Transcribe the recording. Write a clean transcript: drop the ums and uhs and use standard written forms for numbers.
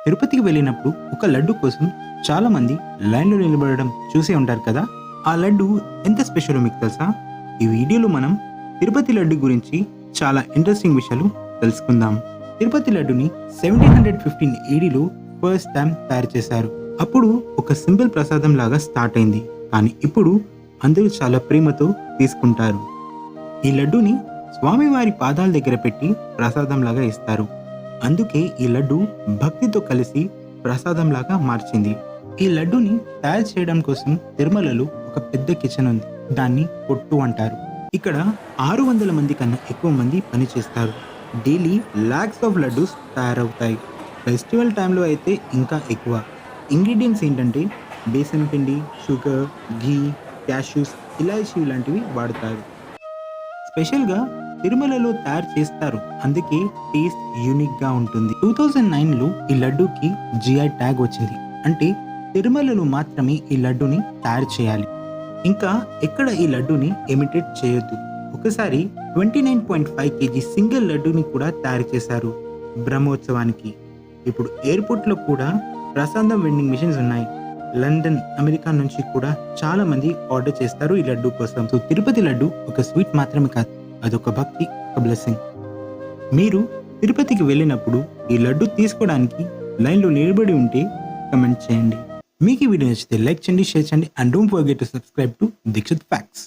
తిరుపతికి వెళ్ళినప్పుడు ఒక లడ్డు కోసం చాలా మంది లైన్లో నిలబడడం చూసే ఉంటారు కదా. ఆ లడ్డు ఎంత స్పెషల్ మీకు తెలుసా? ఈ వీడియోలో మనం తిరుపతి లడ్డు గురించి చాలా ఇంట్రెస్టింగ్ విషయాలు తెలుసుకుందాం. తిరుపతి లడ్డుని 1715 ఏడీలో ఫస్ట్ టైం తయారు చేశారు. అప్పుడు ఒక సింపుల్ ప్రసాదం లాగా స్టార్ట్ అయింది, కానీ ఇప్పుడు అందరూ చాలా ప్రేమతో తీసుకుంటారు. ఈ లడ్డూని స్వామివారి పాదాల దగ్గర పెట్టి ప్రసాదం లాగా ఇస్తారు. అందుకే ఈ లడ్డు భక్తితో కలిసి ప్రసాదం లాగా మార్చింది. ఈ లడ్డూని తయారు చేయడం కోసం తిరుమలలో ఒక పెద్ద కిచెన్ ఉంది. దాన్ని పొట్టు అంటారు. ఇక్కడ 600 మంది కన్నా ఎక్కువ మంది పనిచేస్తారు. డైలీ లాక్స్ ఆఫ్ లడ్డూస్ తయారవుతాయి. ఫెస్టివల్ టైంలో అయితే ఇంకా ఎక్కువ. ఇంగ్రీడియంట్స్ ఏంటంటే బేసన్ పిండి, షుగర్, ఘీ, క్యాష్యూస్, ఇలాచీ లాంటివి వాడతారు. స్పెషల్గా తిరుమలలో తయారు చేస్తారు, అందుకే టేస్ట్ యూనిక్ గా ఉంటుంది. 2009లో ఈ లడ్డూకి జిఐ ట్యాగ్ వచ్చింది. అంటే తిరుమలలో మాత్రమే ఈ లడ్డూని తయారు చేయాలి, ఇంకా ఎక్కడ ఈ లడ్డూని ఇమిటేట్ చేయొద్దు. ఒకసారి 29.5 kg సింగిల్ లడ్డూని కూడా తయారు చేశారు బ్రహ్మోత్సవానికి. ఇప్పుడు ఎయిర్పోర్ట్ లో కూడా ప్రసాదం వెండింగ్ మిషన్స్ ఉన్నాయి. లండన్, అమెరికా నుంచి కూడా చాలా మంది ఆర్డర్ చేస్తారు ఈ లడ్డు కోసం. సో తిరుపతి లడ్డు ఒక స్వీట్ మాత్రమే కాదు, అదొక భక్తి, ఒక బ్లెస్సింగ్. మీరు తిరుపతికి వెళ్ళినప్పుడు ఈ లడ్డు తీసుకోవడానికి లైన్లో నిలబడి ఉంటే కమెంట్ చేయండి. మీకు ఈ వీడియో నచ్చితే లైక్ చేయండి, షేర్ చేయండి, and don't forget to subscribe to Dikshit facts.